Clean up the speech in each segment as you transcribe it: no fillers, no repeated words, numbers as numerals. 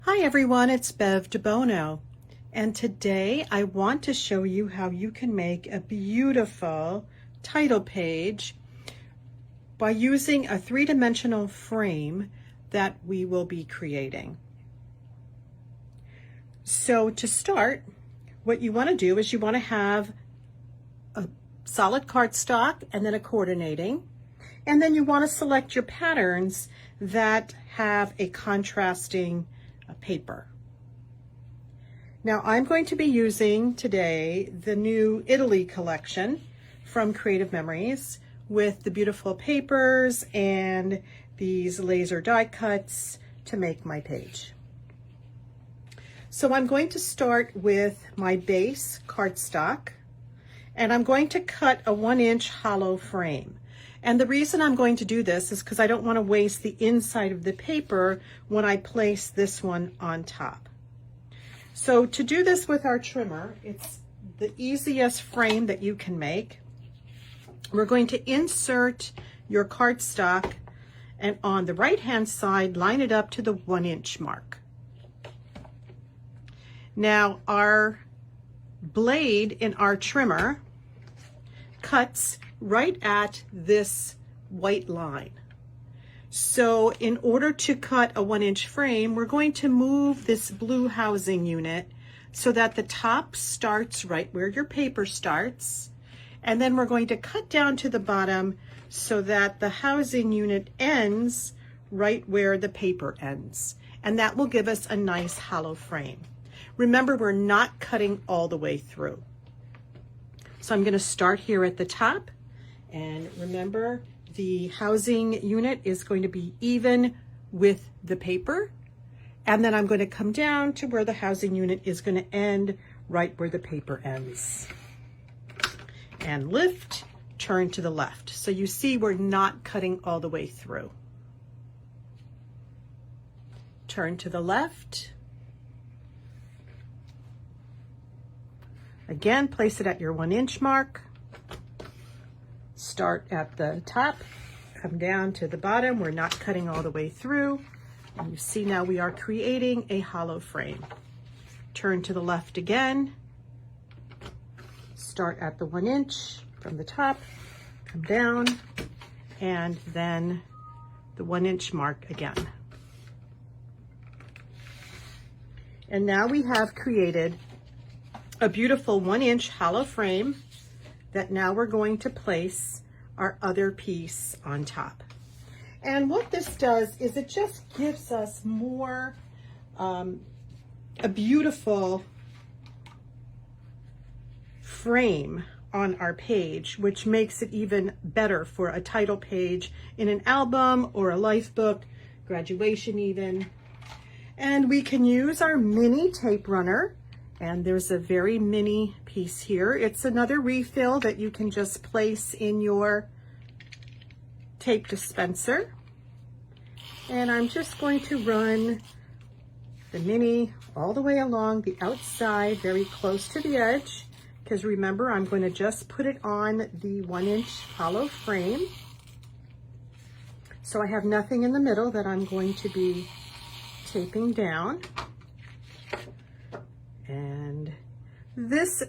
Hi everyone, it's Bev DeBono, and today I want to show you how you can make a beautiful title page by using a three-dimensional frame that we will be creating. So to start, what you want to do is you want to have a solid cardstock and then a coordinating, and then you want to select your patterns that have a contrasting paper. Now I'm going to be using today the new Italy collection from Creative Memories with the beautiful papers and these laser die cuts to make my page. So I'm going to start with my base cardstock, and I'm going to cut a 1-inch hollow frame. And the reason I'm going to do this is because I don't want to waste the inside of the paper when I place this one on top. So to do this with our trimmer, it's the easiest frame that you can make. We're going to insert your cardstock, and on the right hand side, line it up to the 1-inch mark. Now our blade in our trimmer cuts right at this white line. So in order to cut a 1-inch frame, we're going to move this blue housing unit so that the top starts right where your paper starts, and then we're going to cut down to the bottom so that the housing unit ends right where the paper ends, and that will give us a nice hollow frame. Remember, we're not cutting all the way through. So I'm going to start here at the top, and remember the housing unit is going to be even with the paper, and then I'm going to come down to where the housing unit is going to end right where the paper ends. And lift, turn to the left. So you see we're not cutting all the way through. Turn to the left. Again, place it at your 1-inch mark. Start at the top, come down to the bottom. We're not cutting all the way through. And you see now we are creating a hollow frame. Turn to the left again. Start at the 1-inch from the top, come down, and then the 1-inch mark again. And now we have created a beautiful 1-inch hollow frame that now we're going to place our other piece on top. And what this does is it just gives us more, a beautiful frame on our page, which makes it even better for a title page in an album or a life book, graduation even. And we can use our mini tape runner. And there's a very mini piece here. It's another refill that you can just place in your tape dispenser. And I'm just going to run the mini all the way along the outside, very close to the edge, because remember, I'm going to just put it on the 1-inch hollow frame. So I have nothing in the middle that I'm going to be taping down. And this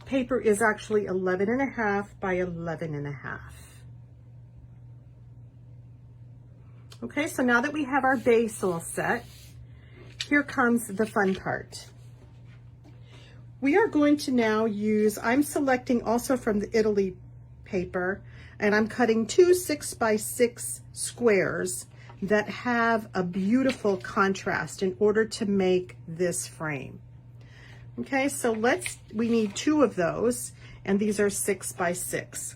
paper is actually 11.5 by 11.5. Okay, so now that we have our base all set, here comes the fun part. We are going to now use, I'm selecting also from the Italy paper, and I'm cutting 2 6x6 squares that have a beautiful contrast in order to make this frame. Okay, so we need 2 of those, and these are 6x6.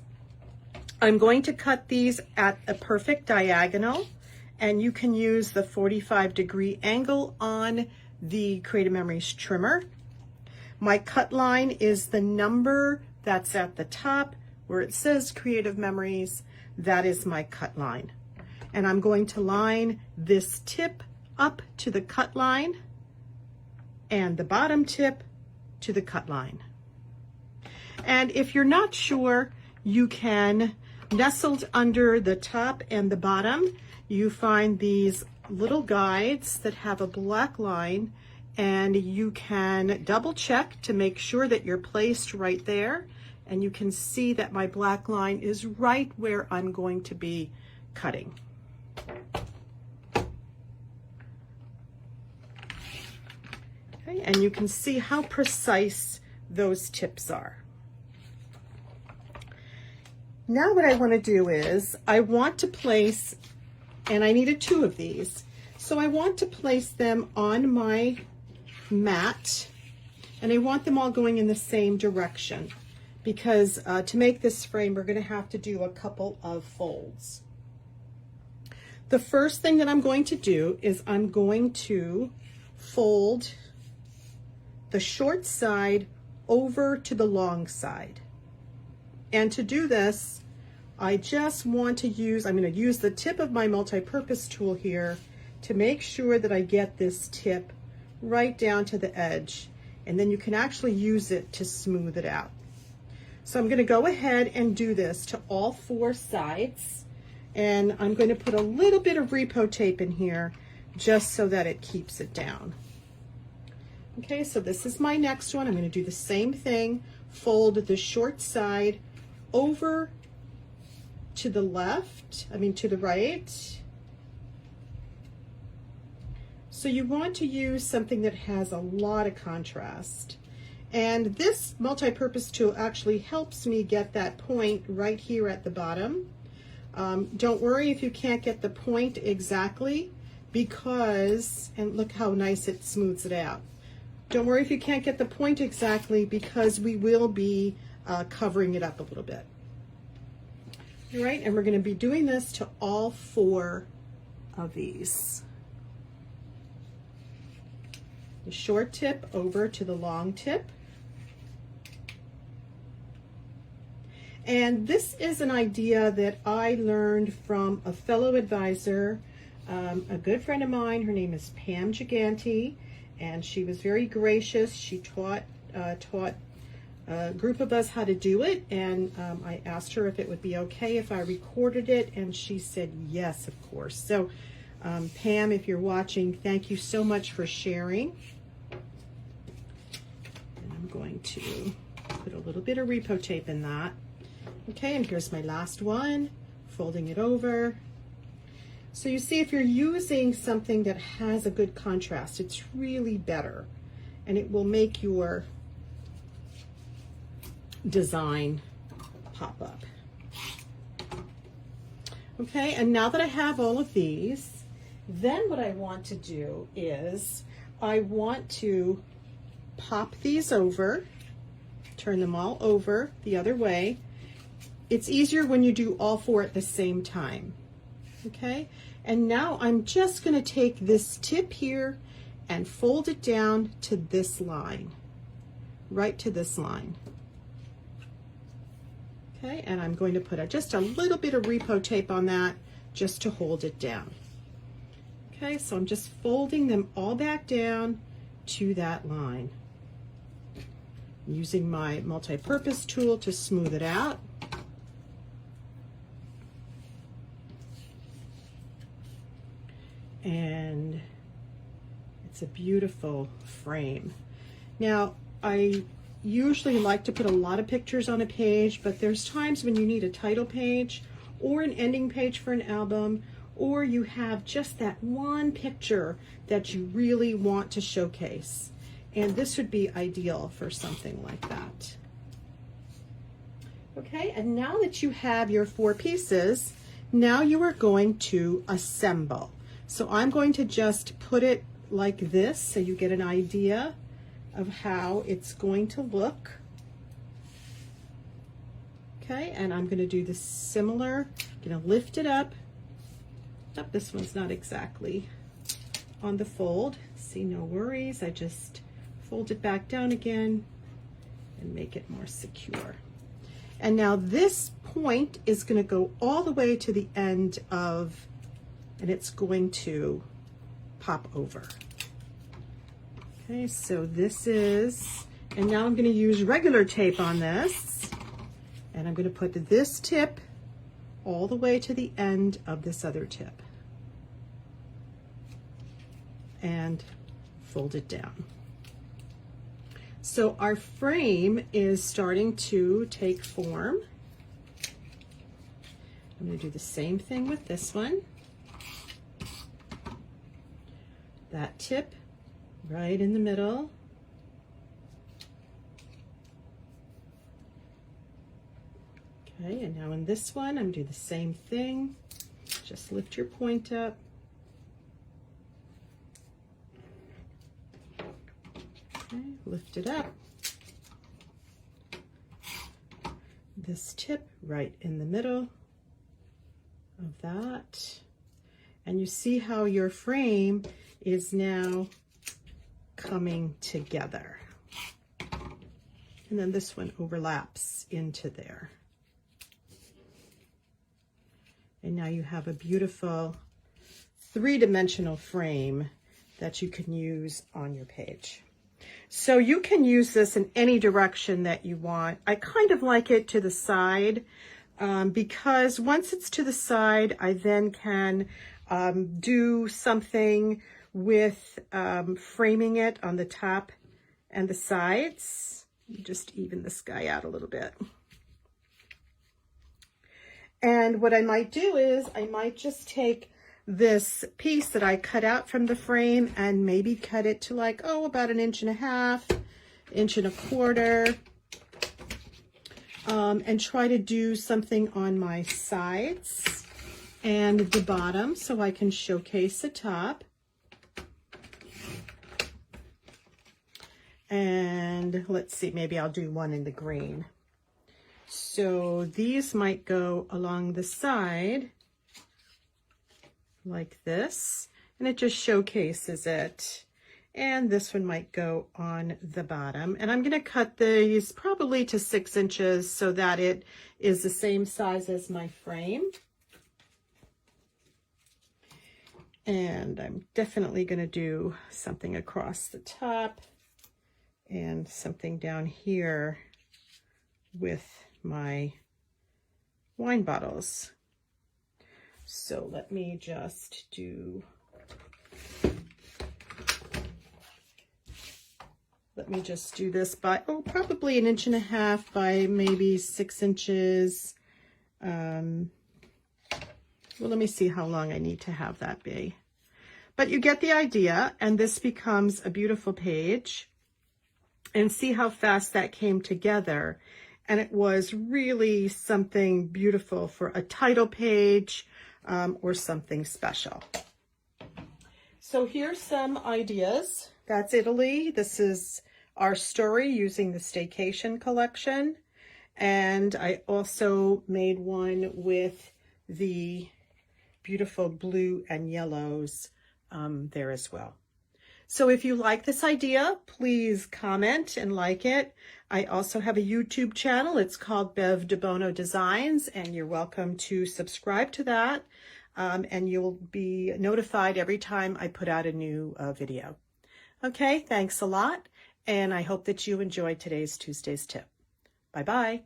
I'm going to cut these at a perfect diagonal, and you can use the 45-degree angle on the Creative Memories trimmer. My cut line is the number that's at the top where it says Creative Memories. That is my cut line. And I'm going to line this tip up to the cut line and the bottom tip to the cut line. And if you're not sure, you can nestled under the top and the bottom, you find these little guides that have a black line, and you can double check to make sure that you're placed right there, and you can see that my black line is right where I'm going to be cutting. Okay, and you can see how precise those tips are. Now what I want to do is I want to place, and I needed 2 of these, so I want to place them on my mat, and I want them all going in the same direction, because to make this frame we're going to have to do a couple of folds. The first thing that I'm going to do is I'm going to fold the short side over to the long side. And to do this, I just want to use, I'm going to use the tip of my multi-purpose tool here to make sure that I get this tip right down to the edge, and then you can actually use it to smooth it out. So I'm going to go ahead and do this to all 4 sides, and I'm going to put a little bit of repo tape in here just so that it keeps it down. Okay, so this is my next one. I'm going to do the same thing, fold the short side over to the left, to the right. So you want to use something that has a lot of contrast. And this multi-purpose tool actually helps me get that point right here at the bottom. Don't worry if you can't get the point exactly, because, and look how nice it smooths it out. Don't worry if you can't get the point exactly, because we will be covering it up a little bit. All right, and we're going to be doing this to all 4 of these. The short tip over to the long tip. And this is an idea that I learned from a fellow advisor, a good friend of mine. Her name is Pam Gigante, and she was very gracious. She taught a group of us how to do it, and I asked her if it would be okay if I recorded it, and she said yes, of course. So Pam, if you're watching, thank you so much for sharing. And I'm going to put a little bit of repo tape in that. Okay, and here's my last one, folding it over. So you see, if you're using something that has a good contrast, it's really better, and it will make your design pop up. Okay, and now that I have all of these, then what I want to do is I want to pop these over, turn them all over the other way. It's easier when you do all 4 at the same time. Okay, and now I'm just going to take this tip here and fold it down to this line, right to this line. Okay, and I'm going to put just a little bit of repo tape on that just to hold it down. Okay, so I'm just folding them all back down to that line. Using my multi-purpose tool to smooth it out. And it's a beautiful frame. Now, I usually like to put a lot of pictures on a page, but there's times when you need a title page or an ending page for an album, or you have just that one picture that you really want to showcase. And this would be ideal for something like that. Okay, and now that you have your 4 pieces, now you are going to assemble. So I'm going to just put it like this so you get an idea of how it's going to look. Okay, and I'm going to do the similar. I'm going to lift it up. Oh, this one's not exactly on the fold. See, no worries. I just fold it back down again and make it more secure. And now this point is going to go all the way to the end of, and it's going to pop over. Okay, so this is, and now I'm going to use regular tape on this, and I'm going to put this tip all the way to the end of this other tip. and fold it down. So our frame is starting to take form. I'm going to do the same thing with this one. That tip right in the middle. Okay, and now in this one, I'm going to do the same thing. Just lift your point up. Okay, lift it up. This tip right in the middle of that. And you see how your frame is now coming together. And then this one overlaps into there. And now you have a beautiful three-dimensional frame that you can use on your page. So you can use this in any direction that you want. I kind of like it to the side because once it's to the side, I then can do something with framing it on the top and the sides. Just even this guy out a little bit. And what I might do is I might just take this piece that I cut out from the frame and maybe cut it to like, oh, about 1.5 inches, 1.25 inches, and try to do something on my sides and the bottom so I can showcase the top. And let's see, maybe I'll do one in the green. So these might go along the side like this, and it just showcases it. And this one might go on the bottom. And I'm going to cut these probably to 6 inches so that it is the same size as my frame. And I'm definitely going to do something across the top and something down here with my wine bottles. So let me just do, this by, probably 1.5 inches by maybe 6 inches. Well, let me see how long I need to have that be. But you get the idea, and this becomes a beautiful page. And see how fast that came together. And it was really something beautiful for a title page or something special. So here's some ideas. That's Italy. This is our story using the Staycation collection. And I also made one with the beautiful blue and yellows there as well. So if you like this idea, please comment and like it. I also have a YouTube channel. It's called Bev DeBono Designs, and you're welcome to subscribe to that. And you'll be notified every time I put out a new video. Okay, thanks a lot. And I hope that you enjoyed today's Tuesday's tip. Bye-bye.